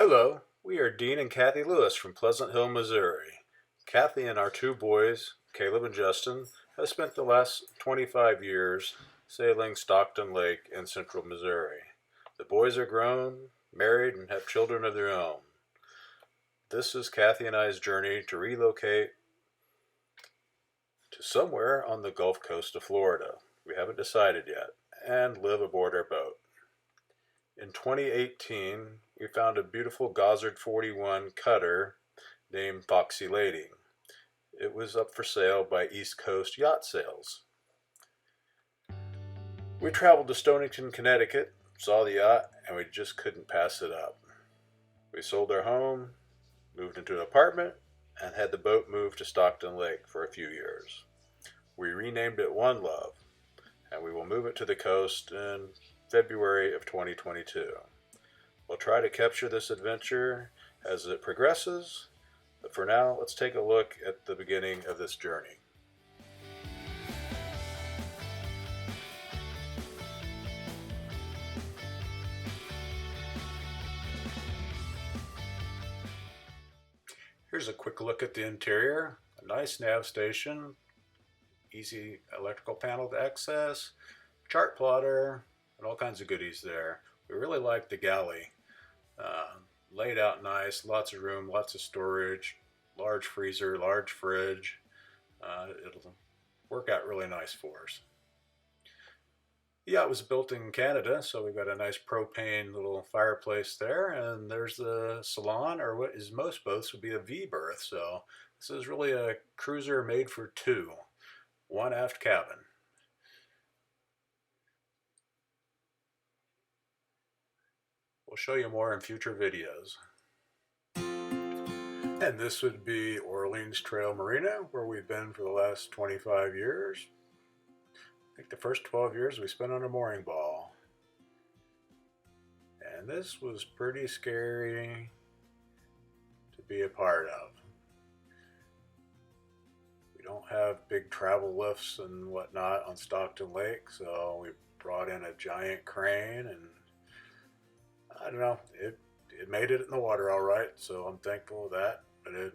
Hello, we are Dean and Cathy Lewis from Pleasant Hill, Missouri. Cathy and our two boys, Caleb and Justin, have spent the last 25 years sailing Stockton Lake in central Missouri. The boys are grown, married, and have children of their own. This is Cathy and I's journey to relocate to somewhere on the Gulf Coast of Florida. We haven't decided yet, and live aboard our boat. In 2018, we found a beautiful Gozzard 41 cutter named Foxy Lady. It was up for sale by East Coast Yacht Sales. We traveled to Stonington, Connecticut, saw the yacht, and we just couldn't pass it up. We sold our home, moved into an apartment, and had the boat moved to Stockton Lake for a few years. We renamed it One Love, and we will move it to the coast in February of 2022. We'll try to capture this adventure as it progresses, but for now, let's take a look at the beginning of this journey. Here's a quick look at the interior. A nice nav station, easy electrical panel to access, chart plotter, and all kinds of goodies there. We really like the galley. Laid out nice, lots of room, lots of storage, large freezer, large fridge. It'll work out really nice for us. The yacht was built in Canada, so we've got a nice propane little fireplace there, and there's the salon, or what is most boats would be a V berth. So this is really a cruiser made for two, one aft cabin. We'll show you more in future videos. And this would be Orleans Trail Marina, where we've been for the last 25 years. I think the first 12 years we spent on a mooring ball. And this was pretty scary to be a part of. We don't have big travel lifts and whatnot on Stockton Lake, so we brought in a giant crane, and I don't know, it made it in the water all right, so I'm thankful of that, but it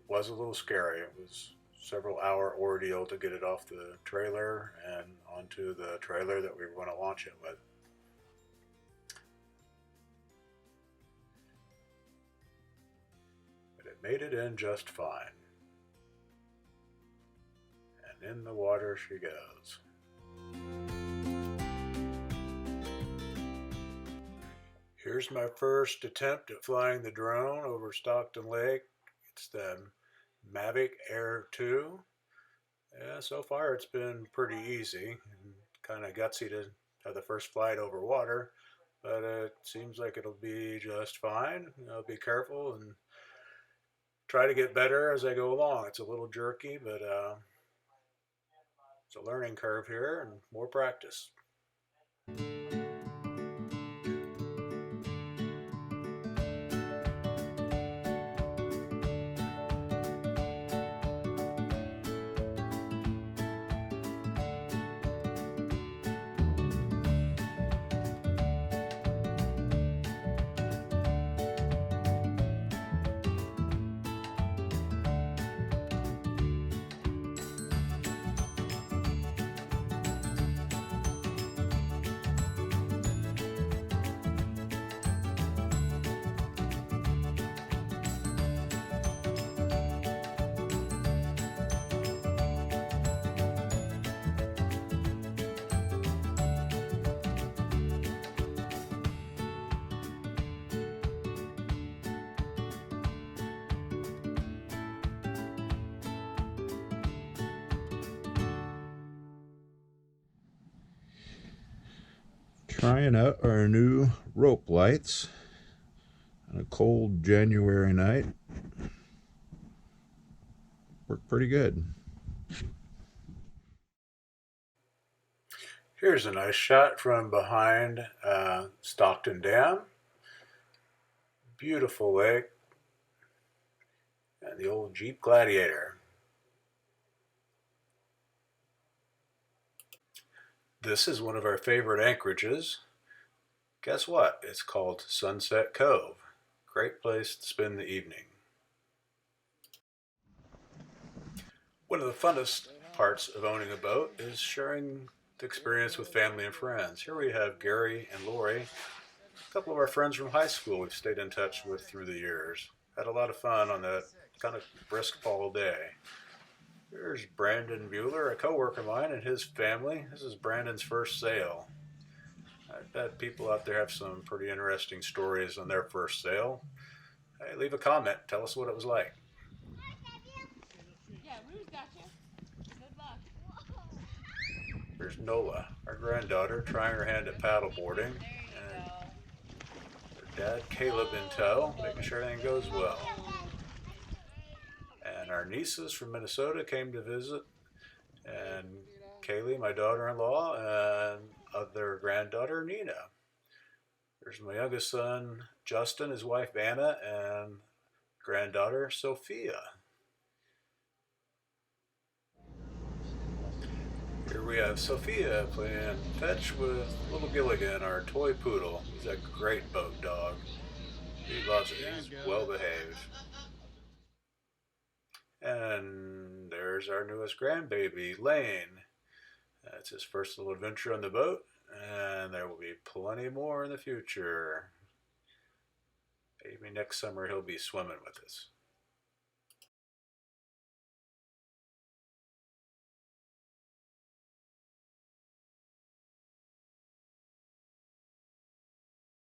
was a little scary. It was several hour ordeal to get it off the trailer and onto the trailer that we were going to launch it with. But it made it in just fine. And in the water she goes. Here's my first attempt at flying the drone over Stockton Lake. It's the Mavic Air 2. Yeah, so far it's been pretty easy and kind of gutsy to have the first flight over water, but it seems like it'll be just fine. I'll be careful and try to get better as I go along. It's a little jerky, but it's a learning curve here and more practice. Trying out our new rope lights on a cold January night. Worked pretty good. Here's a nice shot from behind Stockton Dam. Beautiful lake. And the old Jeep Gladiator. This is one of our favorite anchorages. Guess what? It's called Sunset Cove. Great place to spend the evening. One of the funnest parts of owning a boat is sharing the experience with family and friends. Here we have Gary and Lori, a couple of our friends from high school we've stayed in touch with through the years. Had a lot of fun on that kind of brisk fall day. Here's Brandon Bueller, a coworker of mine, and his family. This is Brandon's first sail. I bet people out there have some pretty interesting stories on their first sail. Hey, leave a comment. Tell us what it was like. There's Nola, our granddaughter, trying her hand at paddle boarding, and her dad, Caleb, in tow, making sure everything goes well. And our nieces from Minnesota came to visit, and Kaylee, my daughter-in-law, and other granddaughter, Nina. There's my youngest son, Justin, his wife, Anna, and granddaughter, Sophia. Here we have Sophia playing fetch with little Gilligan, our toy poodle. He's a great boat dog. He loves it. He's well behaved. And there's our newest grandbaby, Lane. That's his first little adventure on the boat, and there will be plenty more in the future. Maybe next summer he'll be swimming with us.